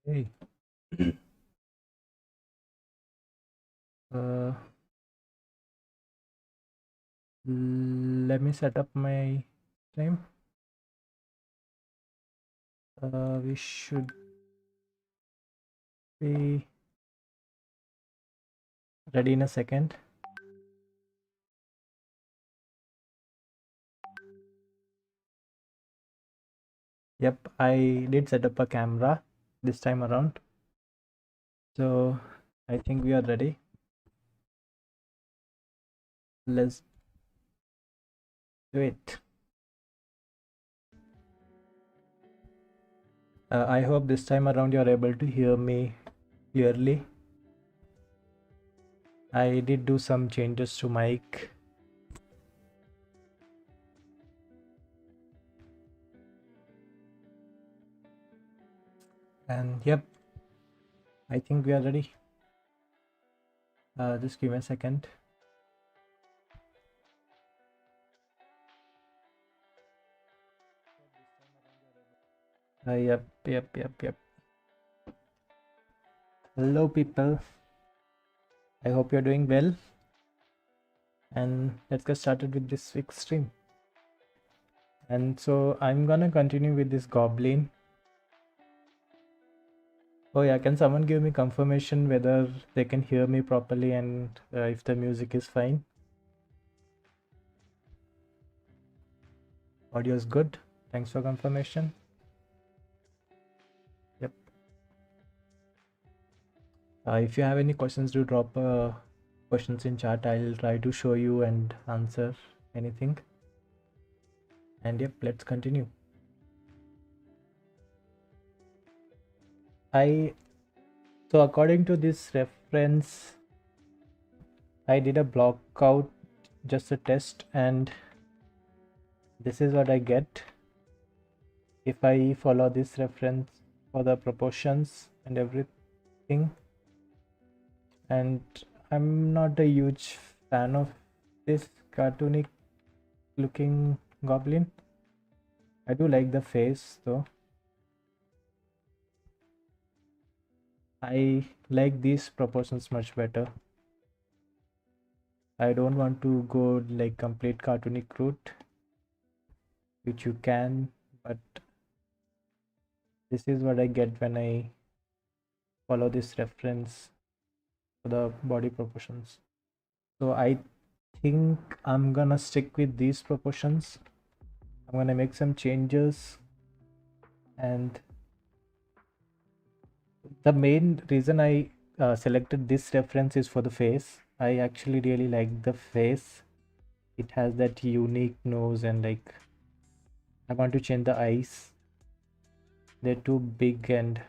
Hey. uh, Let me set up my stream. We should be ready in a second. Yep, I did set up a camera this time around. So I think we are ready. Let's do it. I hope this time around you're able to hear me clearly. I did do some changes to mic. And yep, I think we are ready. Just give me a second. Yep. Hello, people. I hope you're doing well. And let's get started with this week's stream. And so I'm gonna continue with this Goblin. Oh yeah, can someone give me confirmation whether they can hear me properly and if the music is fine? Audio is good. Thanks for confirmation. Yep. If you have any questions, do drop questions in chat. I'll try to show you and answer anything. And yep, let's continue. So according to this reference, I did a block out, just a test, and this is what I get if I follow this reference for the proportions and everything. And I'm not a huge fan of this cartoonic looking goblin. I do like the face though. I like these proportions much better. I don't want to go like complete cartoonic route, which you can, but this is what I get when I follow this reference for the body proportions. So I think I'm gonna stick with these proportions. I'm gonna make some changes, and the main reason I selected this reference is for the face. I actually really like the face. It has that unique nose, and like I want to change the eyes. They're too big and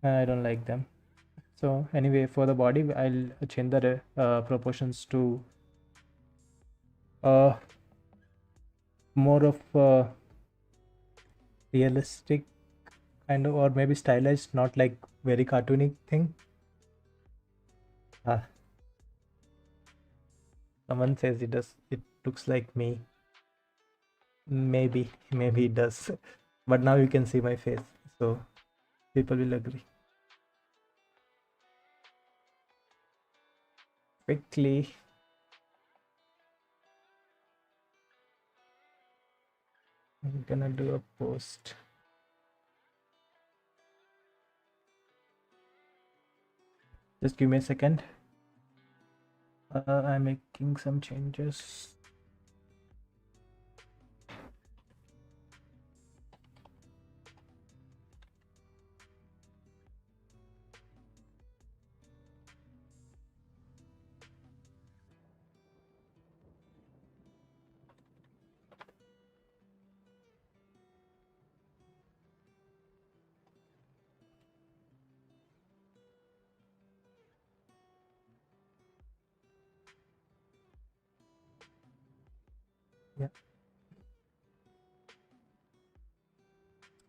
I don't like them. So anyway, for the body, I'll change the proportions to more of a realistic kind of, or maybe stylized, not like very cartoonic thing. Someone says it does. It looks like me. Maybe it does, but now you can see my face, so people will agree. Quickly. I'm gonna do a post. Just give me a second. I'm making some changes. Yeah.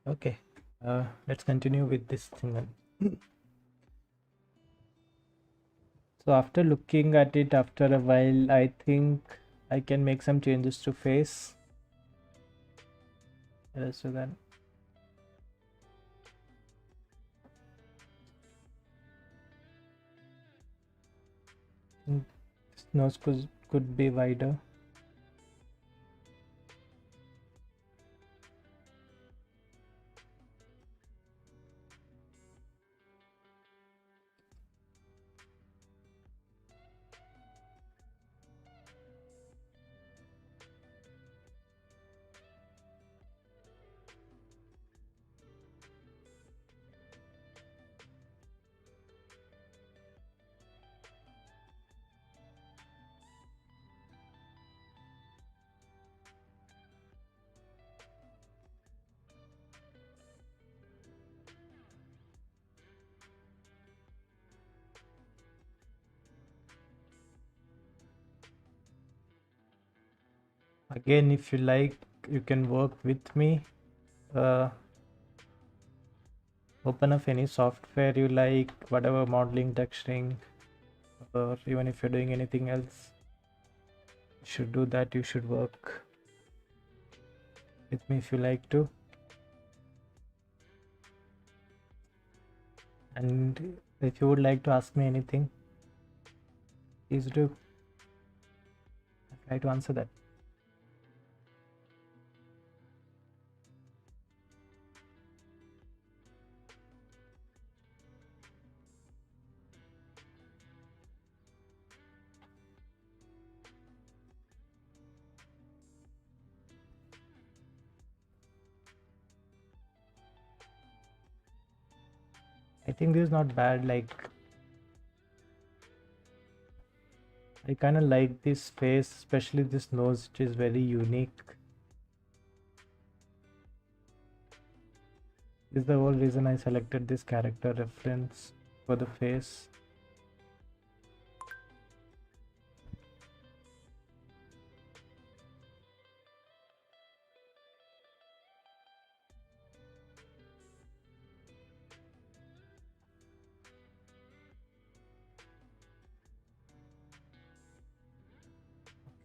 Okay. Let's continue with this thing. So after looking at it after a while, I think I can make some changes to face. So then This nose could be wider. Again, if you like, you can work with me. Open up any software you like, whatever modeling, texturing, or even if you're doing anything else, you should do that. You should work with me if you like to. And if you would like to ask me anything, please do. I'll try to answer that. I think this is not bad. Like, I kind of like this face, especially this nose, which is very unique. This is the whole reason I selected this character reference for the face.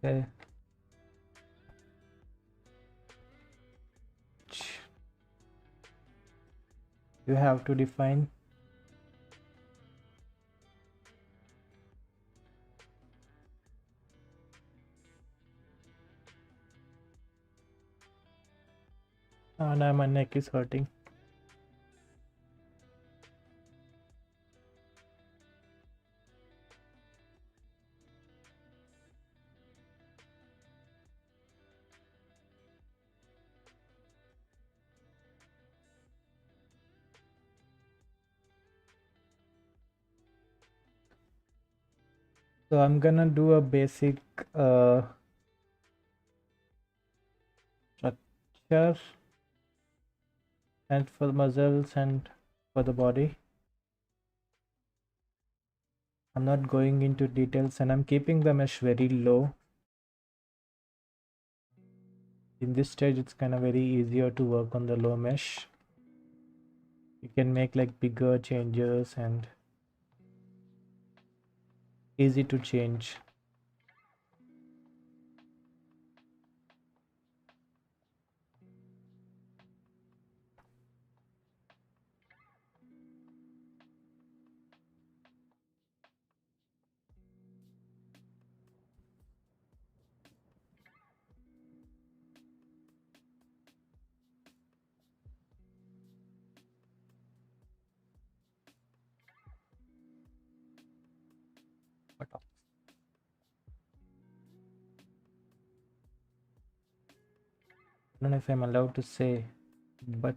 Okay. You have to define. Oh, now my neck is hurting. So I'm gonna do a basic structure and for the muscles and for the body. I'm not going into details and I'm keeping the mesh very low. In this stage, it's kind of very easier to work on the low mesh. You can make like bigger changes and easy to change. I don't know if I'm allowed to say, but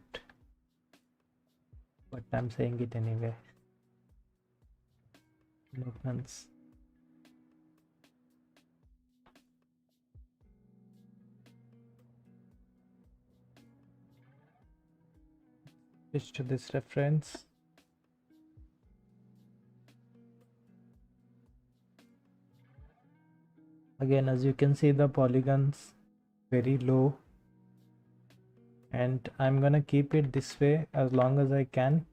I'm saying it anyway. No offense. Switch to this reference. Again, as you can see, the polygons very low, and I'm gonna keep it this way as long as I can.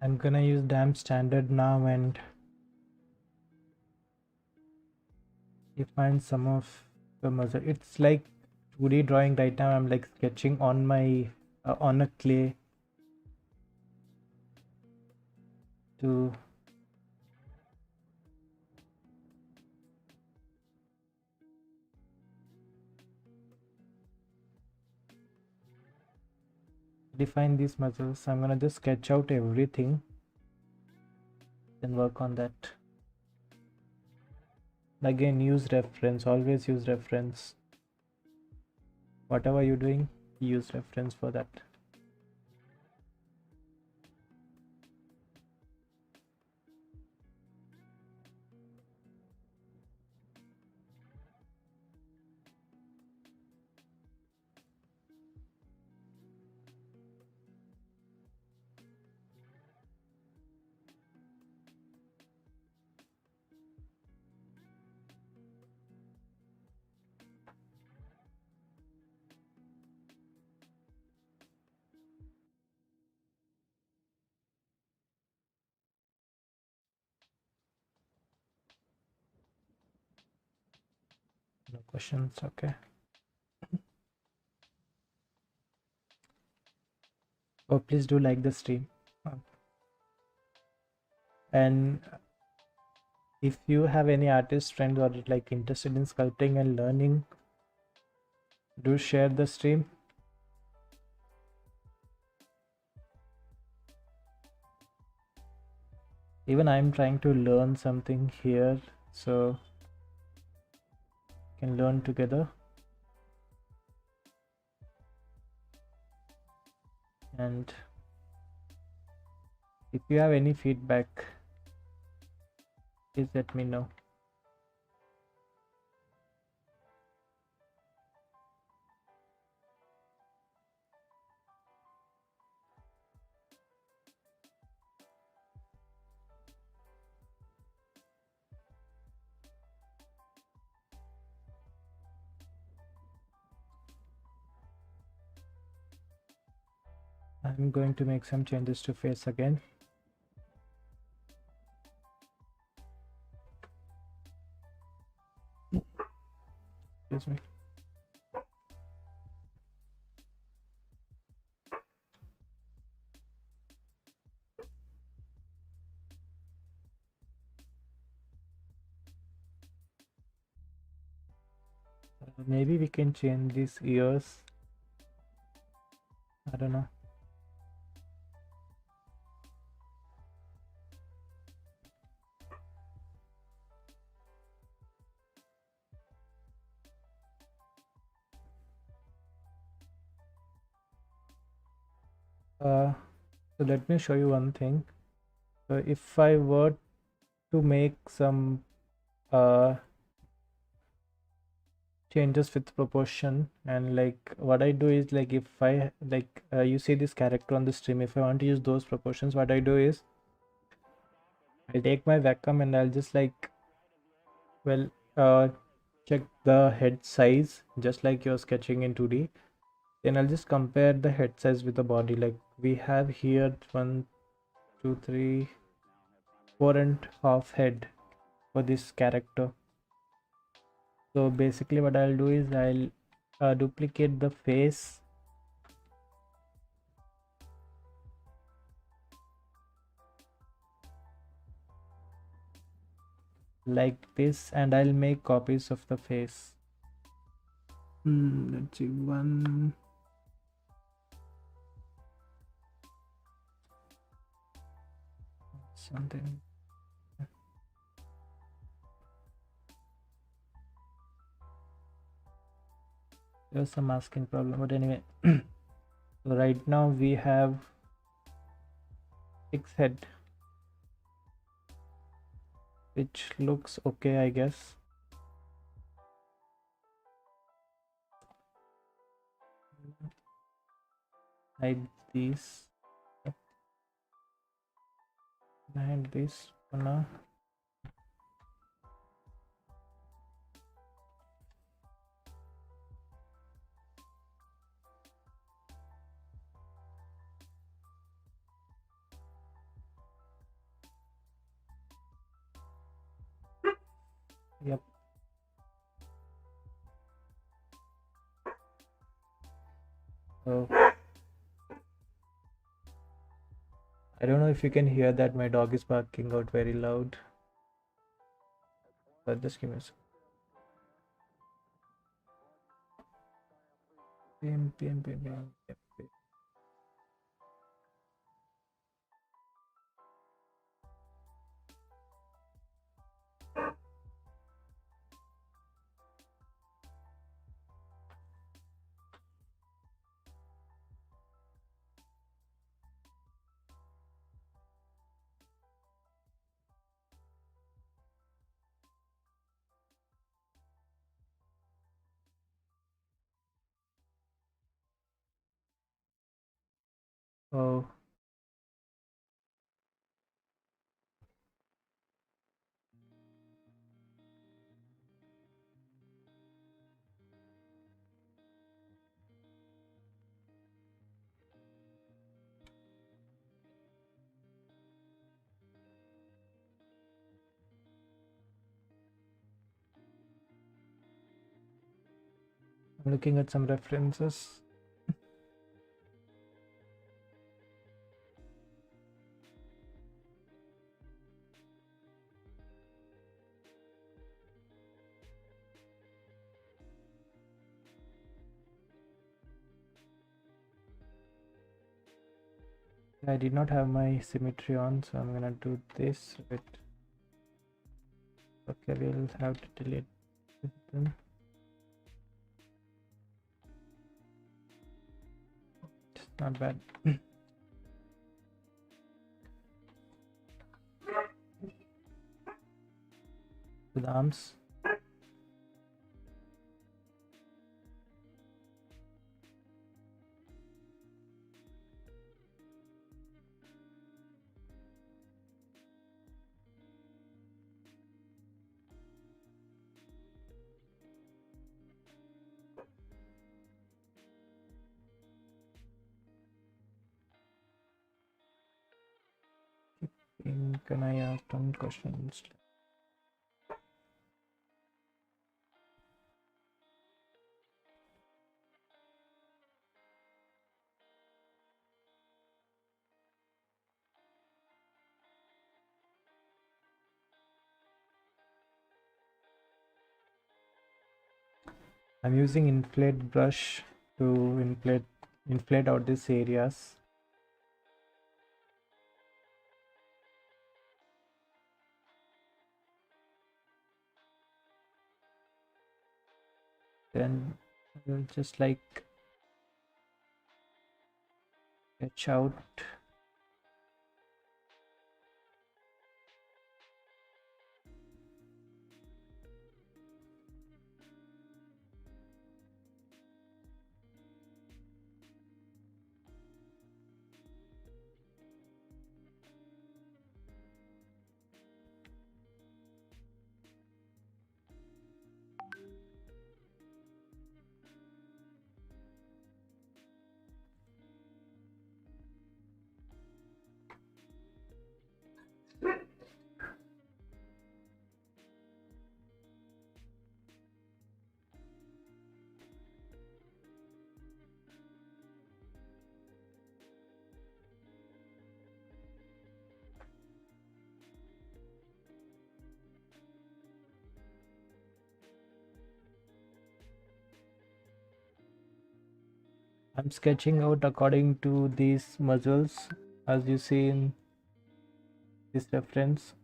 I'm gonna use damn standard now and define some of the muscle. It's like 2D drawing right now. I'm like sketching on my on a clay to define these muscles. I'm gonna just sketch out everything, then work on that. Again, use reference. Always use reference. Whatever you're doing, use reference for that. No questions. Okay. Oh, please do like the stream. And if you have any artist friends or like interested in sculpting and learning, do share the stream. Even I'm trying to learn something here, so can learn together. And if you have any feedback, please let me know. I'm going to make some changes to face again. Excuse me. Maybe we can change these ears. I don't know. So let me show you one thing. So if I were to make some changes with proportion, and like what I do is like if I like you see this character on the stream, if I want to use those proportions, what I do is I'll take my vacuum and I'll just like check the head size just like you're sketching in 2D. Then I'll just compare the head size with the body. Like we have here 1 2 3 4.5 head for this character. So basically what I'll do is I'll duplicate the face like this, and I'll make copies of the face. Let's see, one something. There's some masking problem, but anyway. So right now we have 6 head, which looks okay, I guess. Hide these. Hide this for now. Yep. Oh, I don't know if you can hear that. My dog is barking out very loud. But just give me a second. Yep. Oh, I'm looking at some references. I did not have my symmetry on, so I'm gonna do this with. Okay, we'll have to delete this then. It's not bad. To the arms. Can I ask some questions? I'm using inflate brush to inflate out these areas. Then we'll just like sketch out. I'm sketching out according to these muscles as you see in this reference.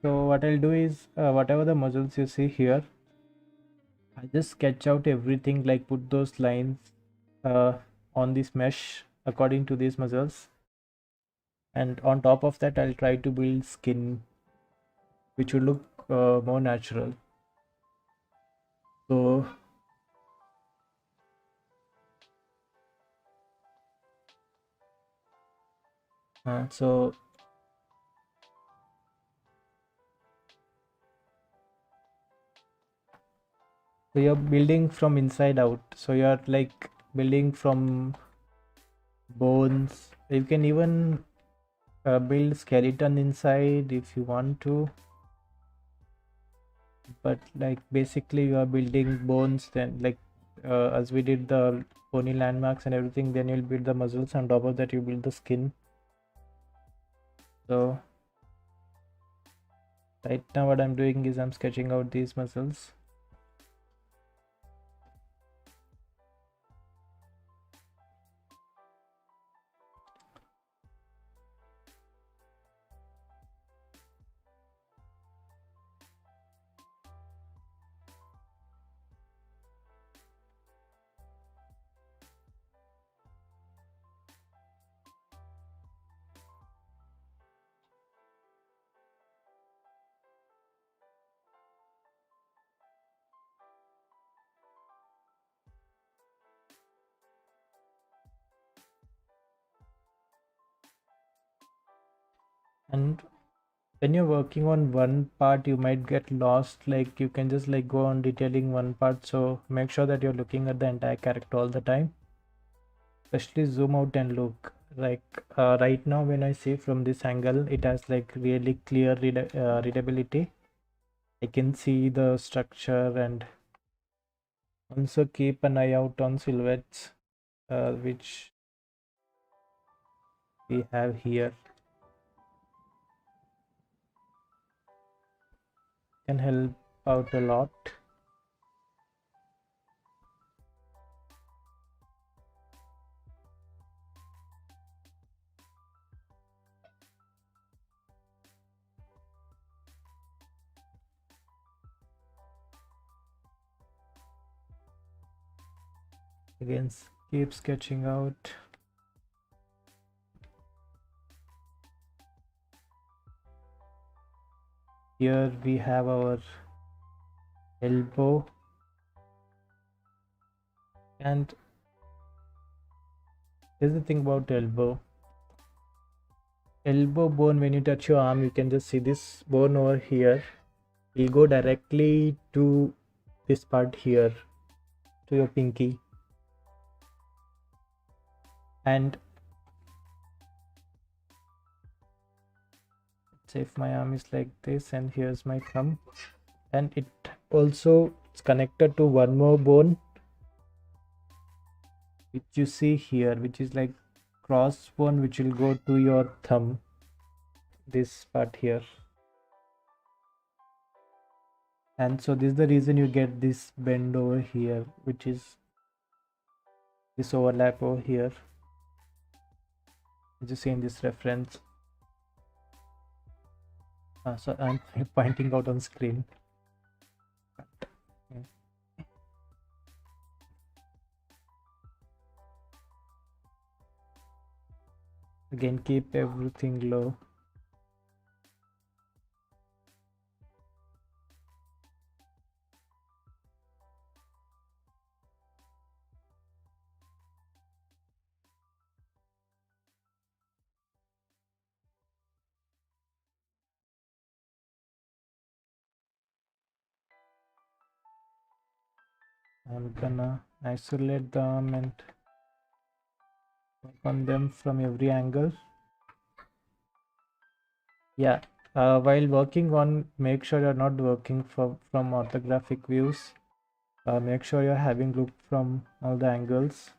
So what I'll do is whatever the muscles you see here, I just sketch out everything, like put those lines uh, on this mesh according to these muscles, and on top of that I'll try to build skin which will look more natural. So uh, so so you're building from inside out, so you're like building from bones. You can even build skeleton inside if you want to. but like basically you are building bones, then like as we did the bony landmarks and everything, then you'll build the muscles, on top of that you build the skin. So right now what I'm doing is I'm sketching out these muscles. And when you're working on one part you might get lost, like you can just like go on detailing one part, so make sure that you're looking at the entire character all the time. Especially zoom out and look, like right now when I see from this angle it has like really clear readability. I can see the structure, and also keep an eye out on silhouettes which we have here, can help out a lot. Again, keep sketching out. Here we have our elbow, and here's the thing about elbow bone. When you touch your arm you can just see this bone over here will go directly to this part here, to your pinky. And say if my arm is like this and here's my thumb, and it also is connected to one more bone which you see here, which is like cross bone, which will go to your thumb, this part here. And so this is the reason you get this bend over here, which is this overlap over here, as you see in this reference. So I'm pointing out on screen. Again, keep everything low. I'm gonna isolate the arm and work on them from every angle. Yeah, while working on, make sure you're not working from orthographic views. Make sure you're having look from all the angles.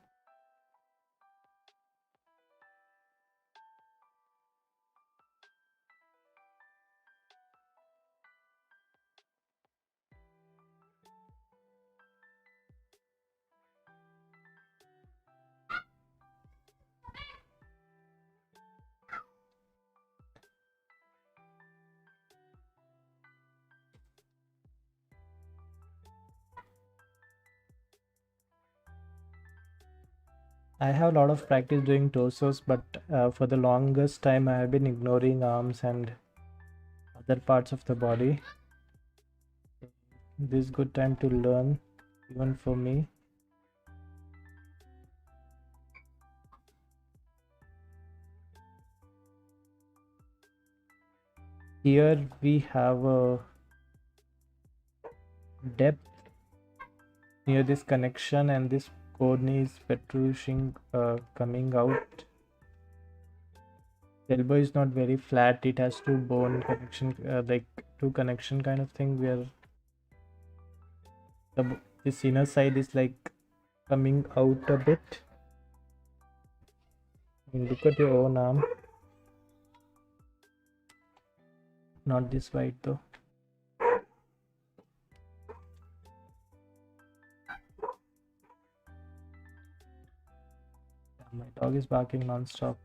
I have a lot of practice doing torsos, but for the longest time I have been ignoring arms and other parts of the body. This is good time to learn, even for me. Here we have a depth near this connection, and this cone is protruding, coming out. The elbow is not very flat, it has two bone connection, like two connection kind of thing, where This inner side is like coming out a bit. Look at your own arm. Not this wide though. My dog is barking non-stop.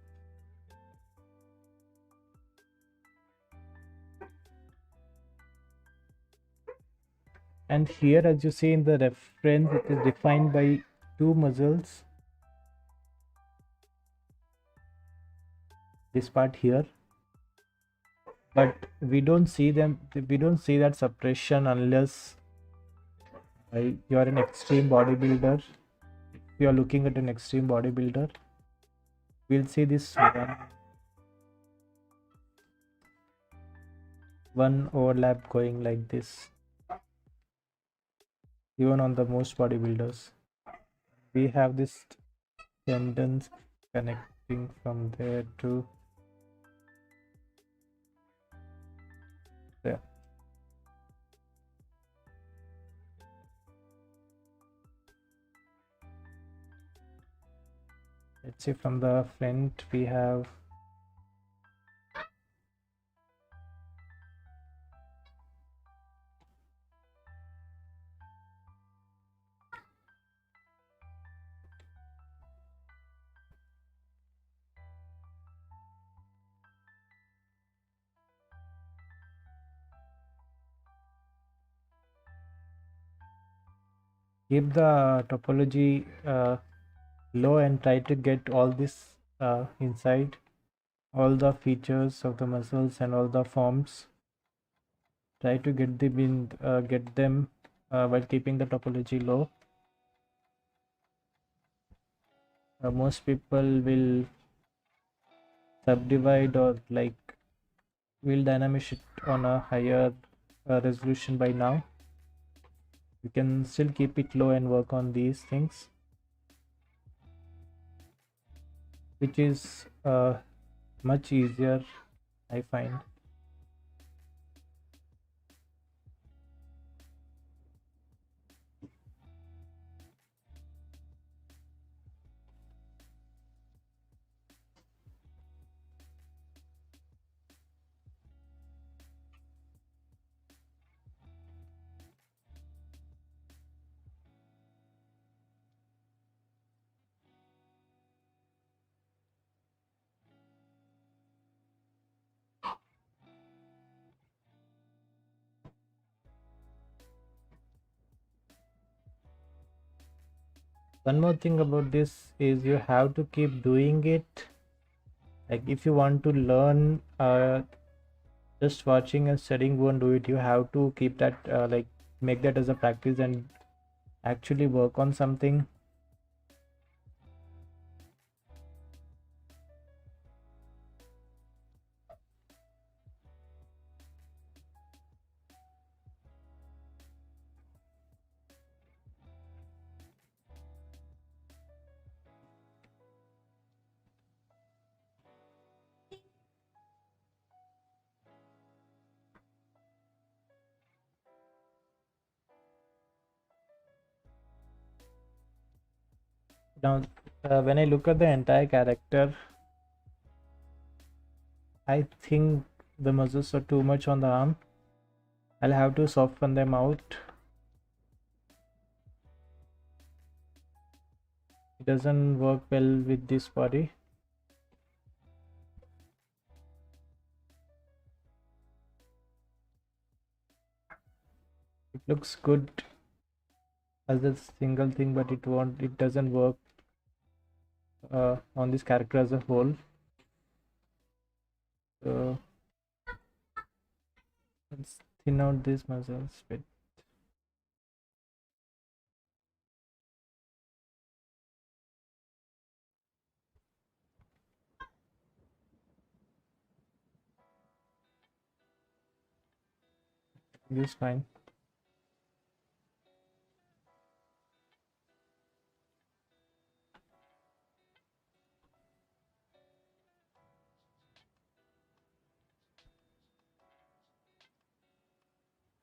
And here, as you see in the reference, it is defined by two muscles. This part here, but we don't see them. We don't see that separation unless you are an extreme bodybuilder. If you are looking at an extreme bodybuilder, we'll see this one overlap going like this. Even on the most bodybuilders, we have this tendons connecting from there to there. Let's see, from the front we have keep the topology low and try to get all this inside, all the features of the muscles and all the forms. Try to get them while keeping the topology low. Most people will subdivide or like will dynamic it on a higher resolution by now. You can still keep it low and work on these things, which is much easier, I find. One more thing about this is you have to keep doing it. Like if you want to learn, just watching and studying won't do it. You have to keep that like make that as a practice and actually work on something. Now when I look at the entire character, I think the muscles are too much on the arm. I'll have to soften them out. It doesn't work well with this body. It looks good as a single thing, but it doesn't work on this character as a whole. So let's thin out these muscles a bit. This is fine.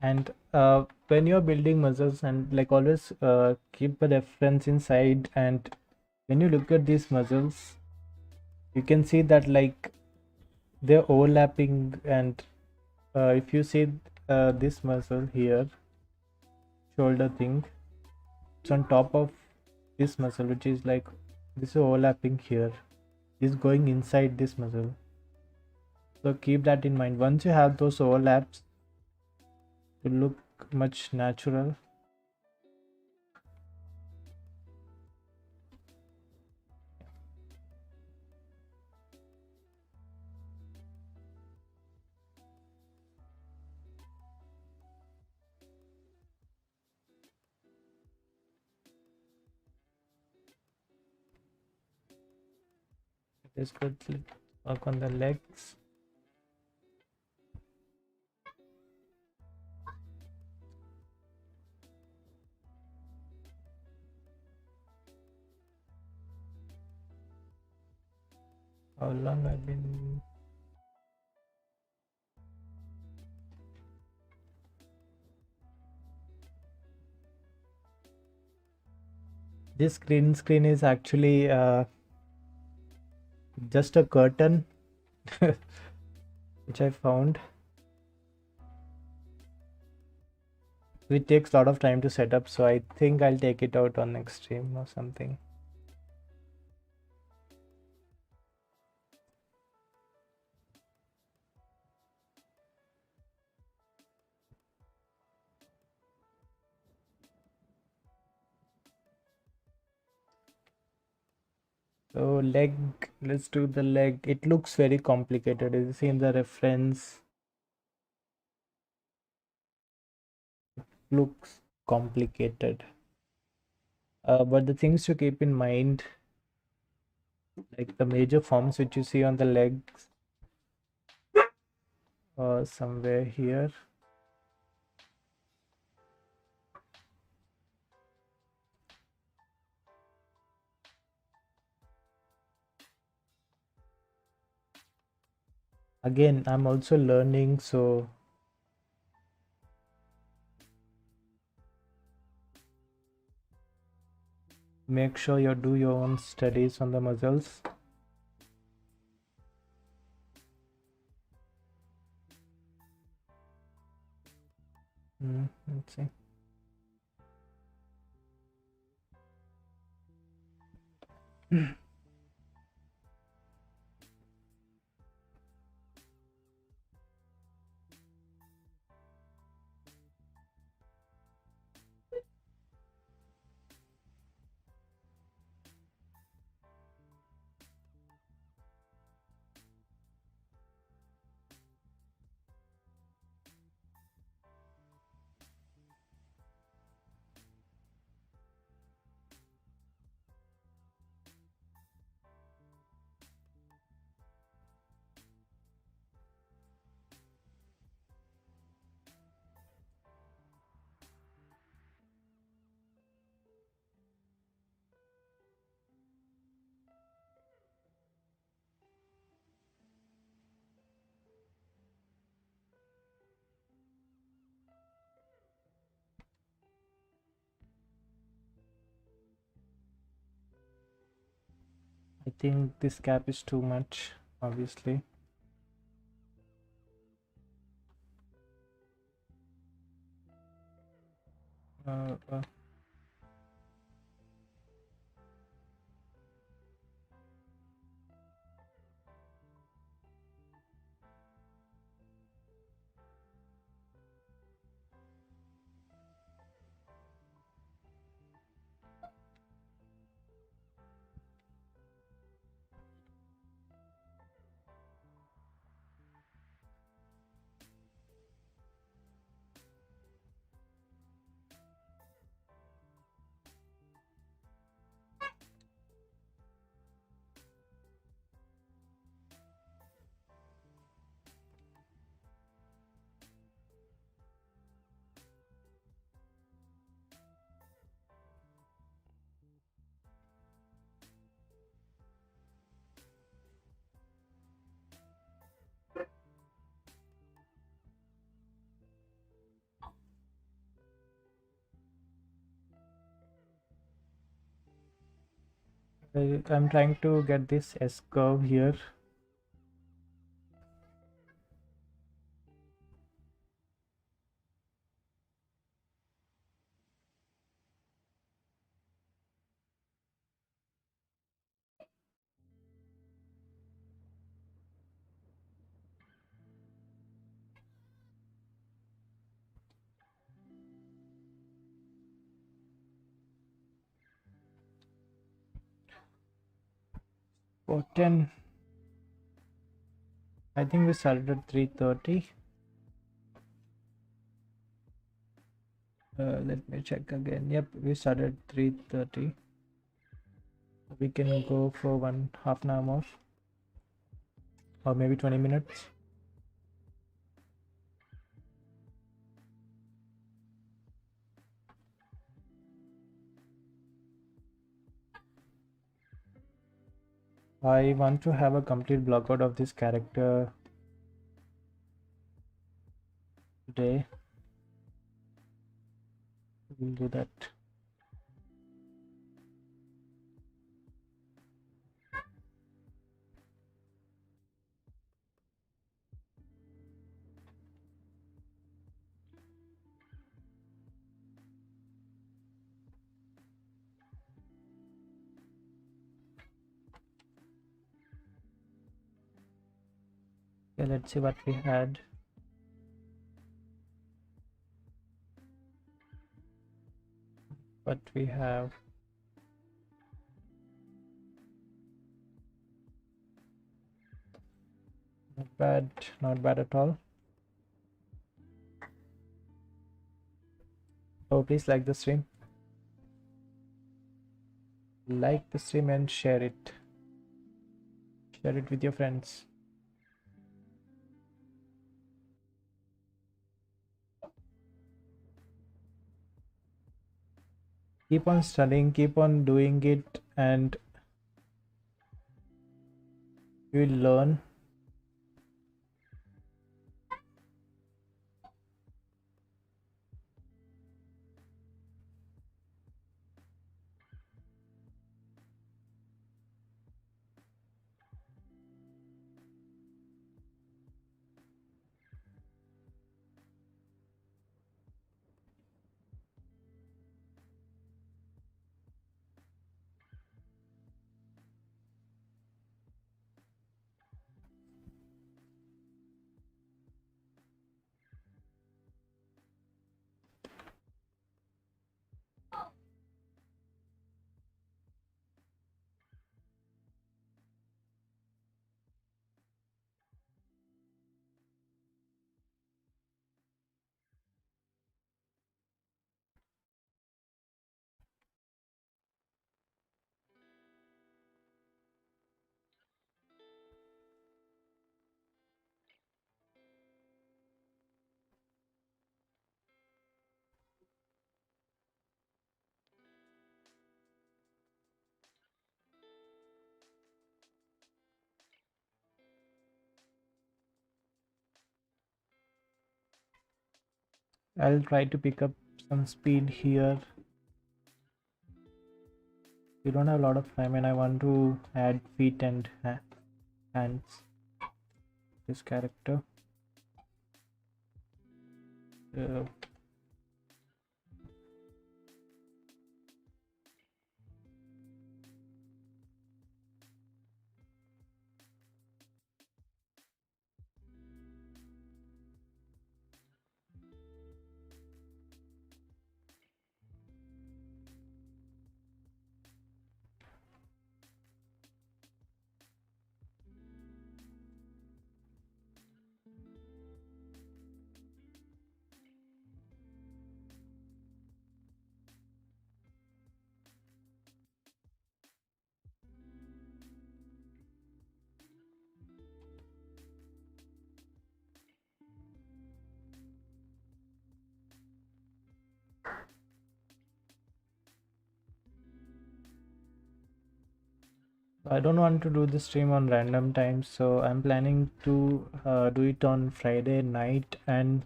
And when you're building muscles, and like always keep a reference inside, and when you look at these muscles, you can see that like they're overlapping, and if you see this muscle here, shoulder thing, it's on top of this muscle, which is like this is overlapping here, is going inside this muscle. So keep that in mind. Once you have those overlaps, it will look much natural. Just quickly work on the legs. How long I've been... This green screen is actually just a curtain which I found. It takes a lot of time to set up, so I think I'll take it out on next stream or something. So leg, let's do the leg. It looks very complicated. As you see in the reference, looks complicated. But the things to keep in mind, like the major forms which you see on the legs, somewhere here. Again, I'm also learning, so make sure you do your own studies on the muscles. Let's see. I think this cap is too much, obviously. Uh, I'm trying to get this S curve here. For 10, I think we started at 3:30. Let me check again. Yep, we started 3:30. We can go for half an hour more, or maybe 20 minutes. I want to have a complete blockout of this character today. We'll do that. Okay, let's see what we had. What we have. Not bad at all. Oh, please like the stream. Like the stream and share it. Share it with your friends. Keep on studying, keep on doing it, and you will learn. I'll try to pick up some speed here. We don't have a lot of time, and I want to add feet and hands. This character. I don't want to do the stream on random times, so I'm planning to do it on Friday night and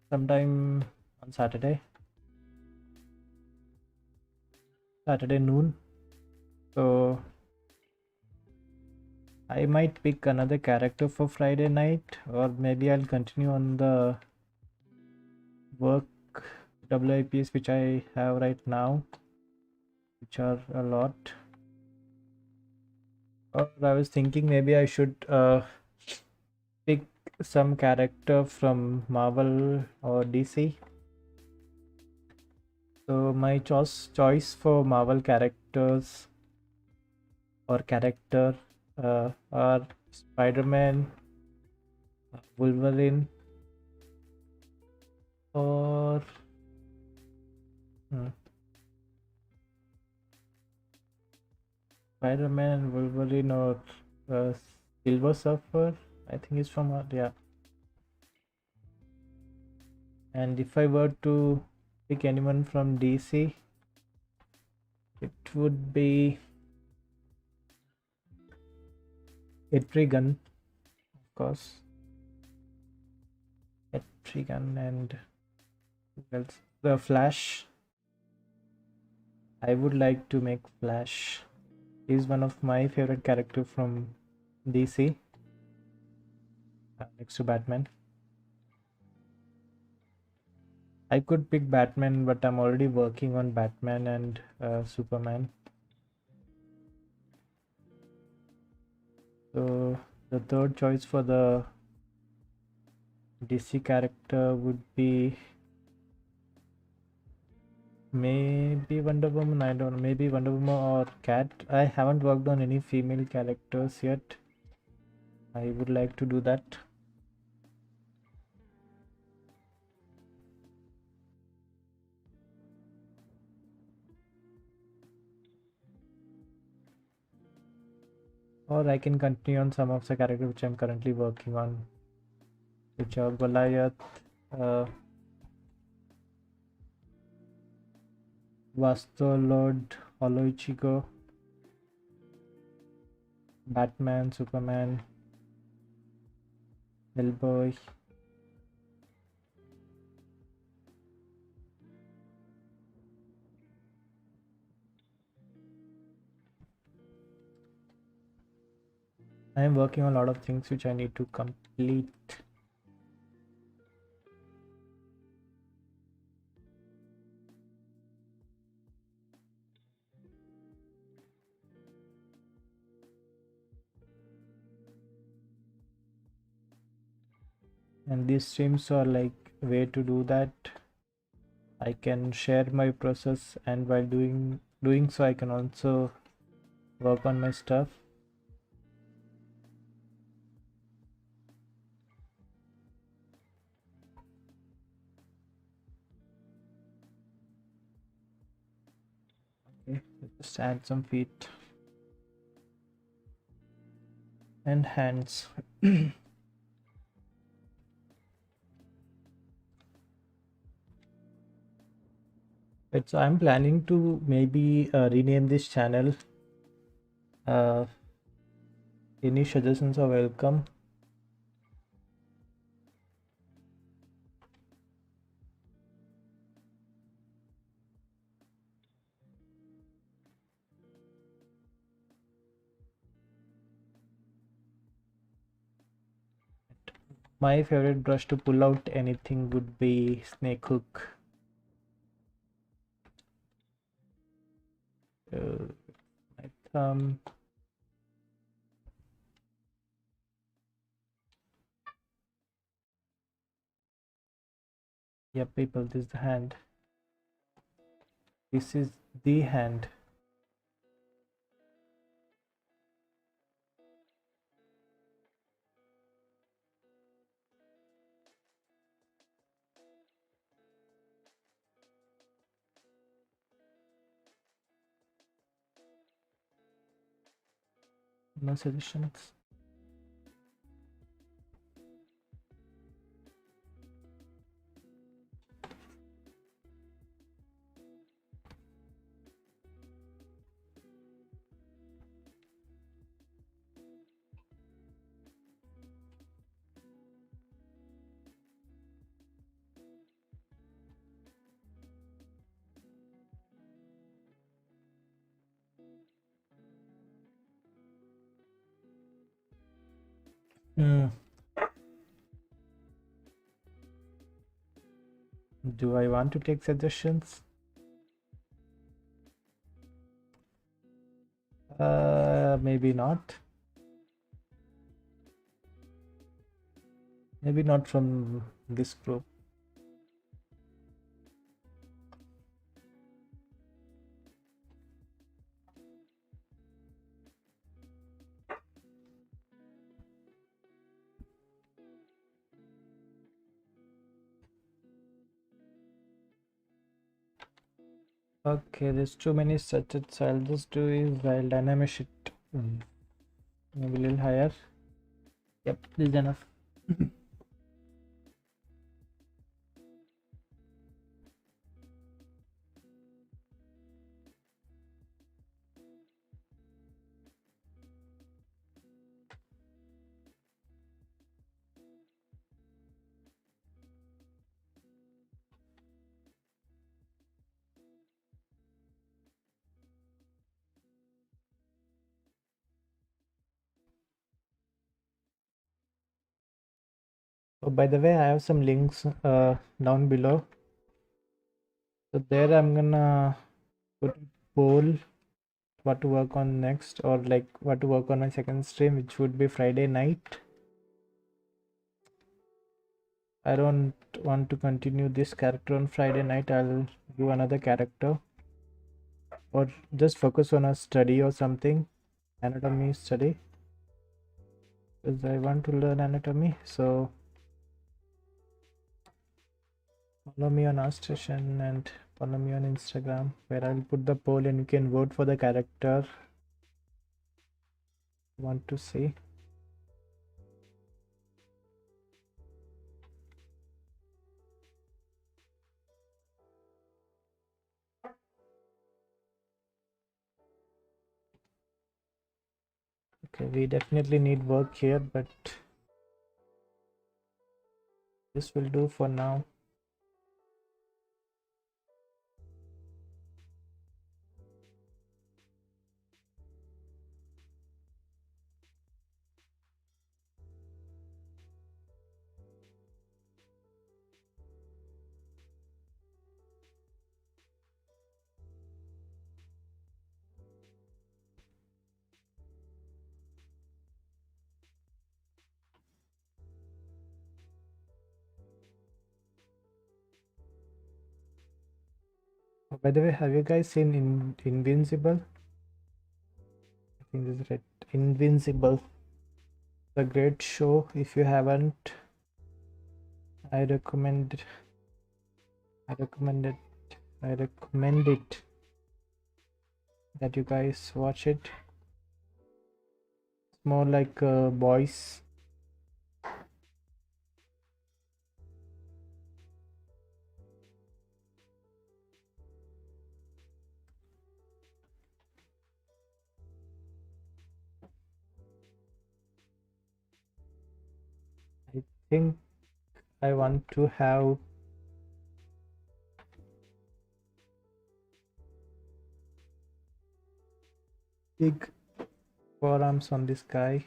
sometime on Saturday noon. So I might pick another character for Friday night, or maybe I'll continue on the work WIPs which I have right now, which are a lot. Or I was thinking maybe I should pick some character from Marvel or DC. So my choice for Marvel characters or character are Spider-Man, Wolverine, or hmm, Spider-Man, Wolverine, or Silver Surfer. I think it's from yeah. And if I were to pick anyone from DC, it would be Etrigan, of course. Etrigan and who else? The Flash. I would like to make Flash. He's one of my favorite characters from DC, next to Batman. I could pick Batman, but I'm already working on Batman and Superman. So the third choice for the DC character would be maybe Wonder Woman. I don't know, maybe Wonder Woman or Cat. I haven't worked on any female characters yet. I would like to do that. Or I can continue on some of the characters which I'm currently working on, which are Goliath, Lord, Oloichigo, Batman, Superman, Hellboy. I am working on a lot of things which I need to complete. And these streams are like a way to do that. I can share my process, and while doing so I can also work on my stuff. Okay, let's just add some feet and hands. So I'm planning to maybe rename this channel. Any suggestions are welcome. My favorite brush to pull out anything would be snake hook. My thumb. Yep, people, this is the hand. This is the hand. No suggestions. Hmm. Do I want to take suggestions? Maybe not. Maybe not from this group. Okay, there's too many such, so I'll just do is I'll dynamic it maybe a little higher. Yep, this is enough. Oh, by the way, I have some links down below. So there I'm gonna put a poll what to work on next, or like what to work on my second stream, which would be Friday night. I don't want to continue this character on Friday night. I'll do another character, or just focus on a study or something, anatomy study, because I want to learn anatomy. So follow me on our station and follow me on Instagram, where I'll put the poll and you can vote for the character you want to see. Okay, we definitely need work here, but this will do for now. Oh, by the way, have you guys seen Invincible? I think this is right. Invincible. The great show. If you haven't, I recommend I recommend it. I recommend it that you guys watch it. It's more like boys. I think I want to have big forearms on this guy.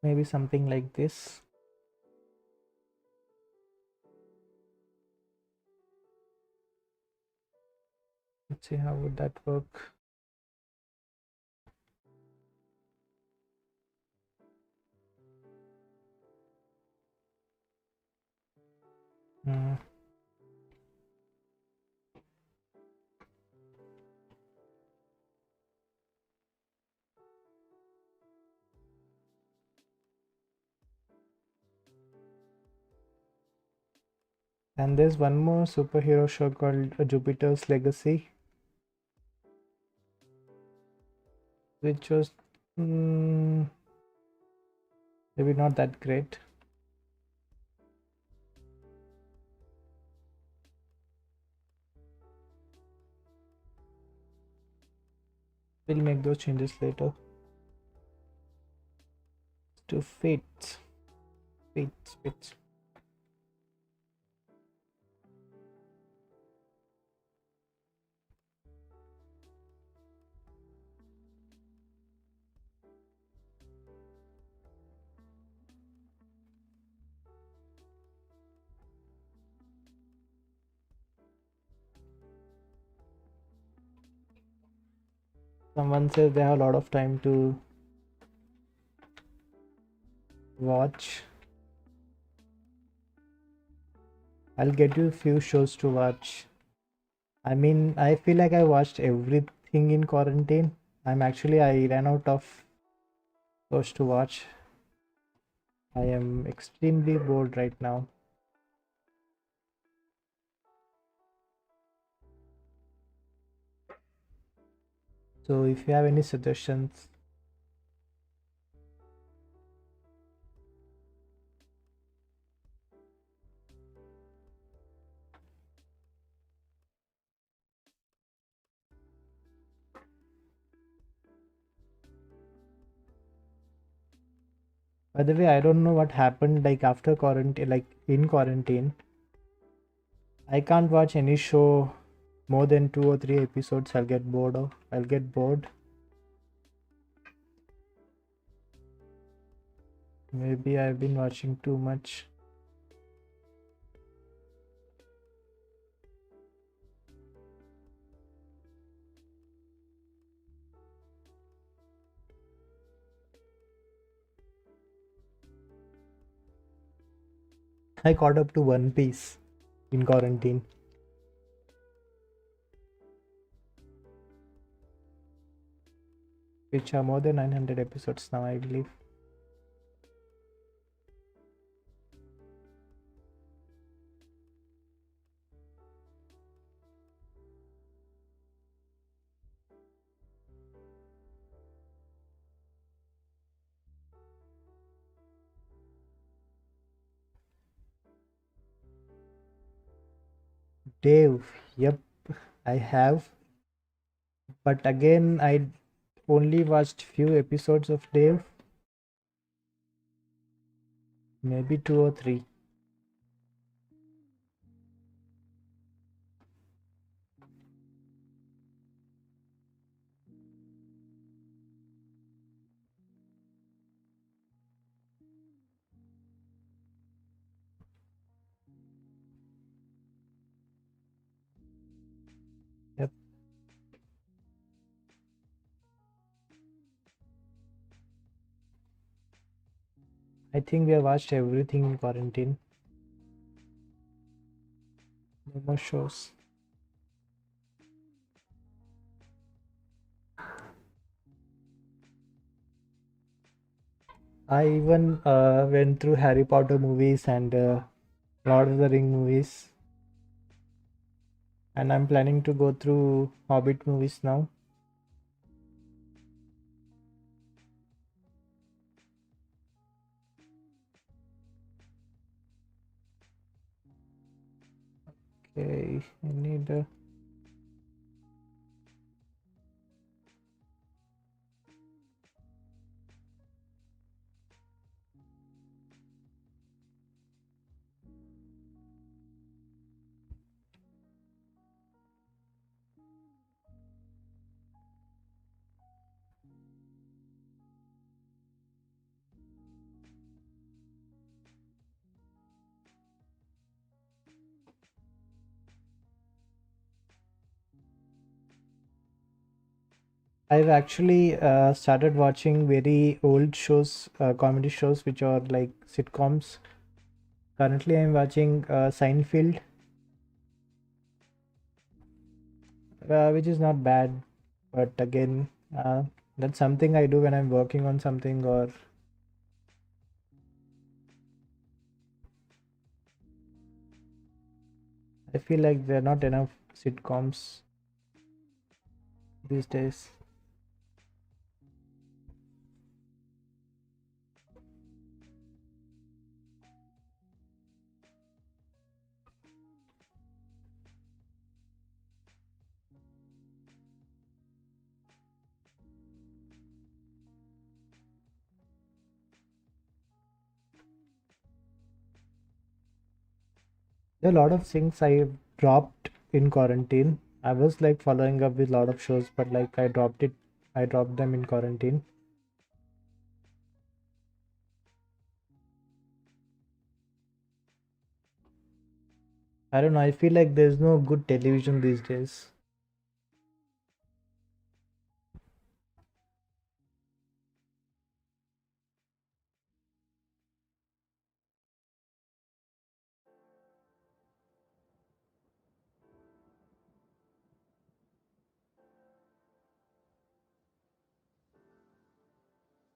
Maybe something like this. Let's see how would that work. Hmm. And there's one more superhero show called Jupiter's Legacy, which was maybe not that great. We'll make those changes later. To Fates. Fates. Someone says they have a lot of time to watch. I'll get you a few shows to watch. I mean, I feel like I watched everything in quarantine. I ran out of shows to watch. I am extremely bored right now. So if you have any suggestions, by the way, I don't know what happened like after quarantine, like in quarantine. I can't watch any show more than 2 or 3 episodes. I'll get bored of. I'll get bored. Maybe I've been watching too much. I caught up to One Piece in quarantine. Which are more than 900 episodes now, I believe. Dave, yep, I have. But again, I only watched few episodes of Dave, maybe 2 or 3. Yep, I think we have watched everything in quarantine. No more shows. I even went through Harry Potter movies and Lord of the Ring movies, and I'm planning to go through Hobbit movies now. Okay, I need a I've actually started watching very old shows, comedy shows, which are like sitcoms. Currently, I'm watching Seinfeld, which is not bad, but again, that's something I do when I'm working on something, or I feel like there are not enough sitcoms these days. There are a lot of things I dropped in quarantine. I was like following up with a lot of shows, but like I dropped it. I dropped them in quarantine. I don't know. I feel like there's no good television these days.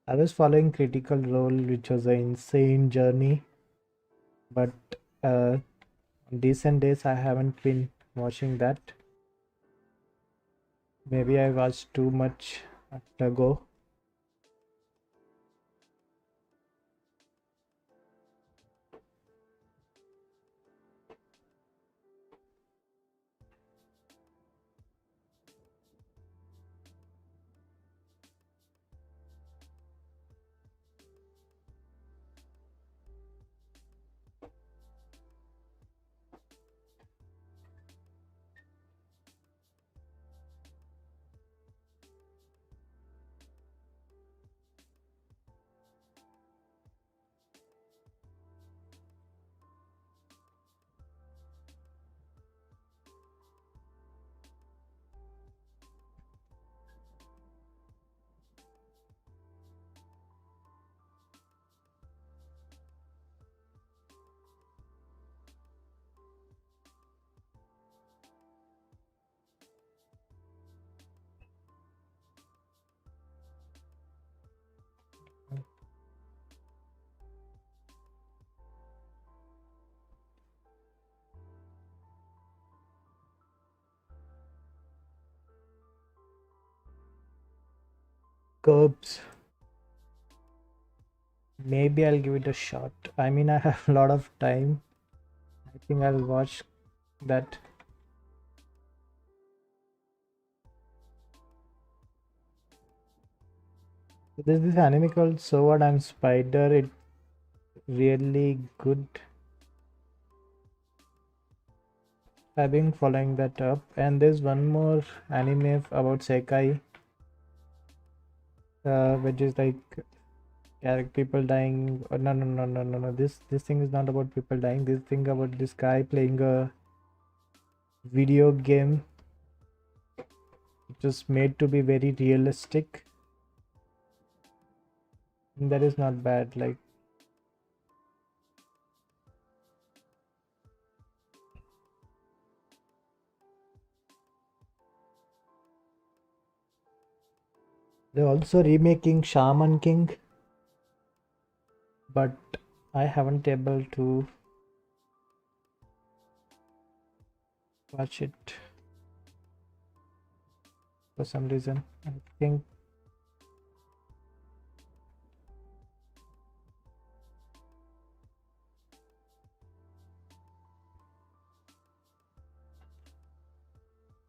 I was following Critical Role, which was an insane journey, but decent days I haven't been watching that. Maybe I watched too much ago. Curbs. Maybe I'll give it a shot. I mean, I have a lot of time. I think I'll watch that. There's this anime called So What I'm Spider. It's really good. I've been following that up. And there's one more anime about Sekai, which is like people dying. Oh, no. This thing is not about people dying. This thing about this guy playing a video game. It was made to be very realistic. And that is not bad. Like, they're also remaking Shaman King, but I haven't able to watch it for some reason. I think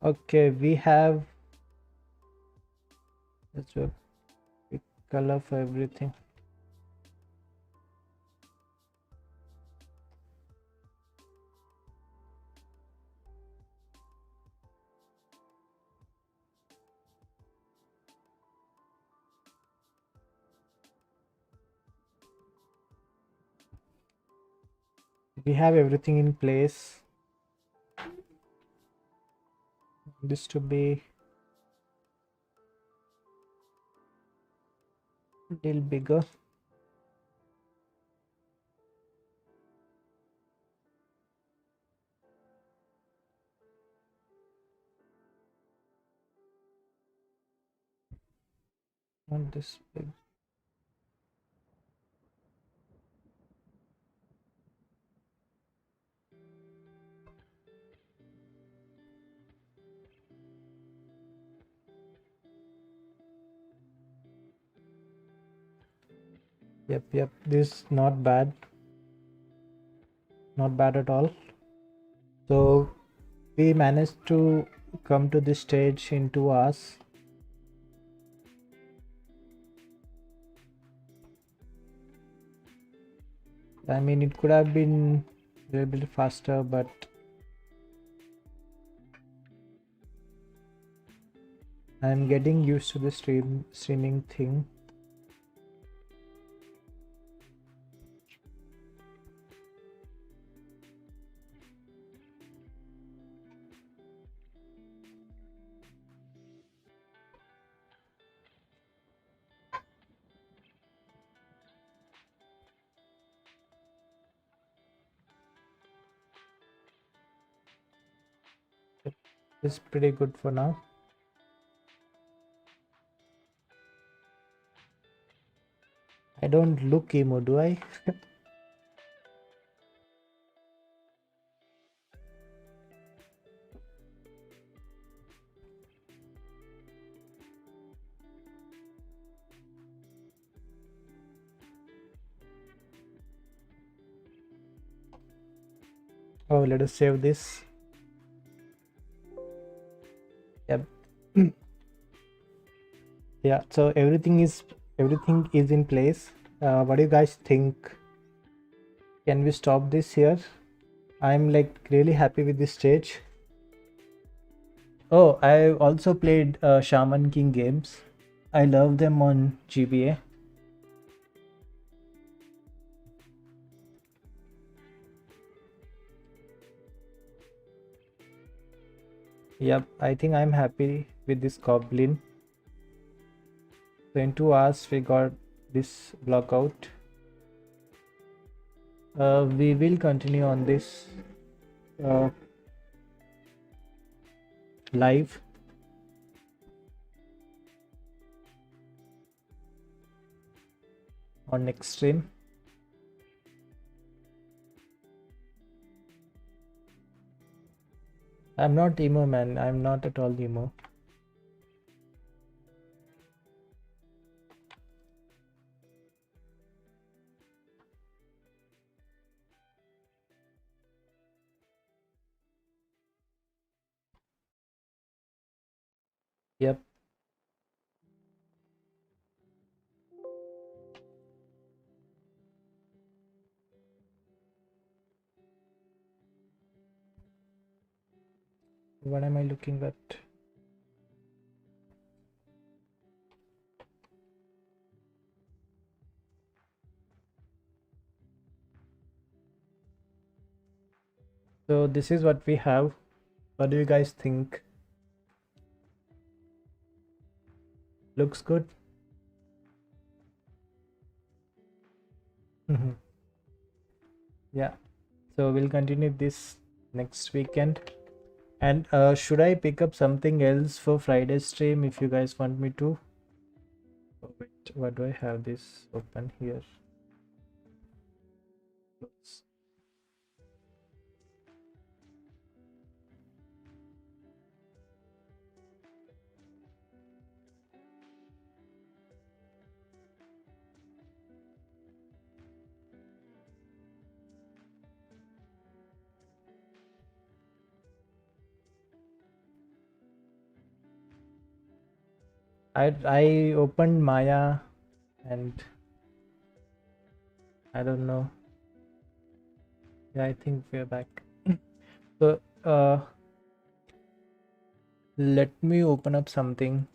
okay, we have let's do a quick color for everything. We have everything in place. This to be a little bigger. Not this big. Yep. This not bad. Not bad at all. So we managed to come to this stage in 2 hours. I mean, it could have been a little bit faster, but I'm getting used to the streaming thing. It's pretty good for now. I don't look emo, do I? Oh, let us save this. Yep. Yeah, so everything is in place. What do you guys think? Can we stop this here? I'm like really happy with this stage. Oh, I also played Shaman King games. I love them on GBA. Yep, I think I'm happy with this Goblin. So in 2 hours we got this block out. We will continue on this live. On next stream. I'm not emo, man. I'm not at all emo. Yep. What am I looking at? So this is what we have. What do you guys think? Looks good. Yeah. So we'll continue this next weekend. And should I pick up something else for Friday stream if you guys want me to? Oh, wait, what do I have this open here? Oops. I opened Maya and I don't know. Yeah, I think we're back. So let me open up something.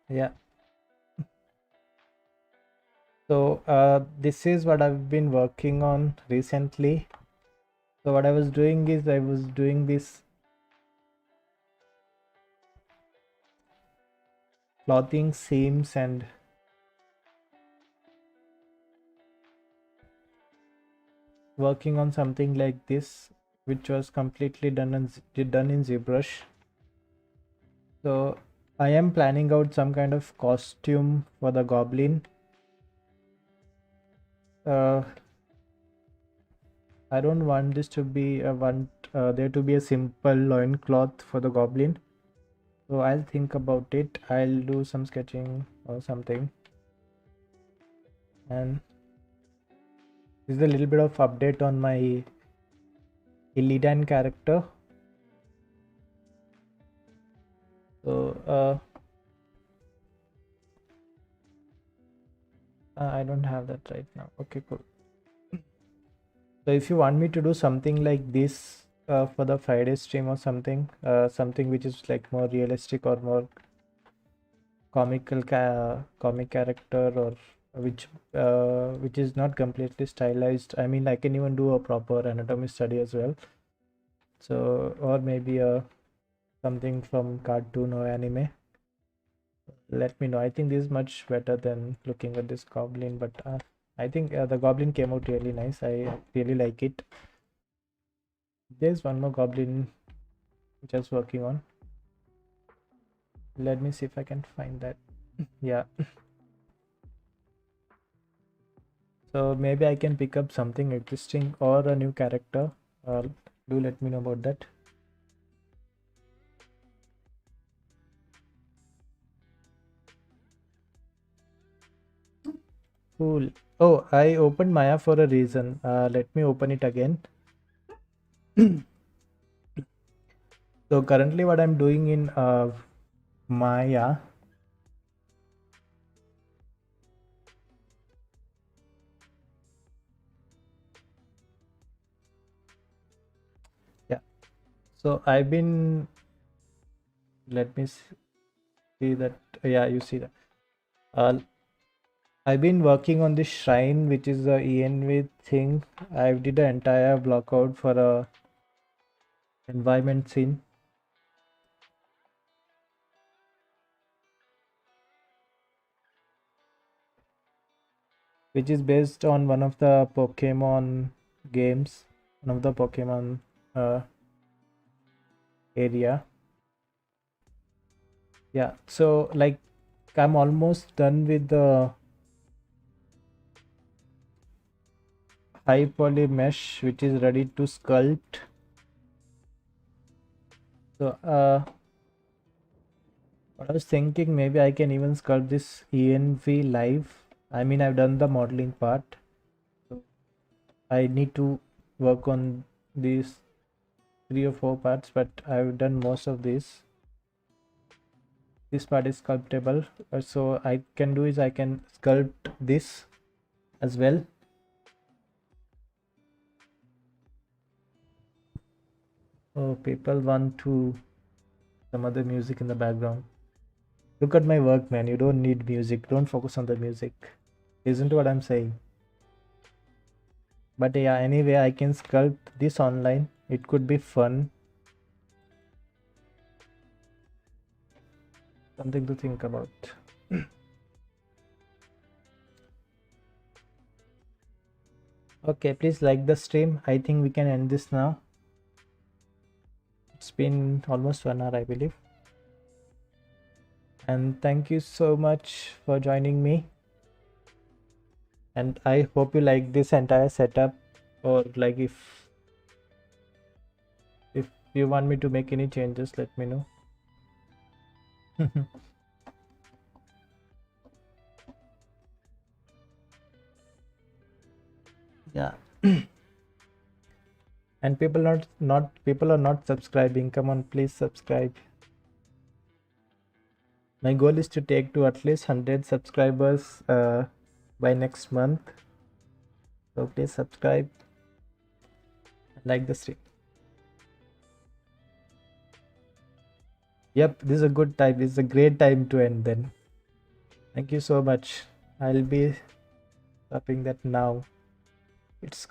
Yeah. So this is what I've been working on recently. So what I was doing is I was doing this clothing seams and working on something like this, which was completely done in ZBRUSH. So I am planning out some kind of costume for the Goblin. I don't want this to be there to be a simple loincloth for the Goblin. So I'll think about it. I'll do some sketching or something. And this is a little bit of update on my Illidan character. So I don't have that right now. Okay, cool. So if you want me to do something like this for the Friday stream or something, something which is like more realistic or more comic character, or which is not completely stylized. I mean, I can even do a proper anatomy study as well. So, or maybe something from cartoon or anime. Let me know. I think this is much better than looking at this goblin, but I think the goblin came out really nice. I really like it. There's one more goblin just working on. Let me see if I can find that. Yeah. So maybe I can pick up something existing or a new character. Do let me know about that. Cool. Oh, I opened Maya for a reason. Let me open it again. So currently what I'm doing in Maya, yeah, so I've been, let me see that, yeah, you see that. I've been working on this shrine, which is the ENV thing. I did an entire block out for a environment scene. Which is based on one of the Pokemon games, one of the Pokemon uh, area. Yeah, so like I'm almost done with the high poly mesh, which is ready to sculpt. So what I was thinking, maybe I can even sculpt this ENV live. I mean, I've done the modeling part. So I need to work on these 3 or 4 parts, but I've done most of these. This part is sculptable, so I can do is I can sculpt this as well. Oh, people want to some other music in the background. Look at my work, man. You don't need music. Don't focus on the music. Isn't what I'm saying. But yeah, anyway, I can sculpt this online. It could be fun. Something to think about. Okay, please like the stream. I think we can end this now. It's been almost 1 hour, I believe. And thank you so much for joining me. And I hope you like this entire setup, or like if you want me to make any changes, let me know. Yeah. And people are not subscribing. Come on, please subscribe. My goal is to take to at least 100 subscribers by next month. So please subscribe and like the stream. Yep, this is a good time. This is a great time to end then. Thank you so much. I'll be stopping that now. It's good.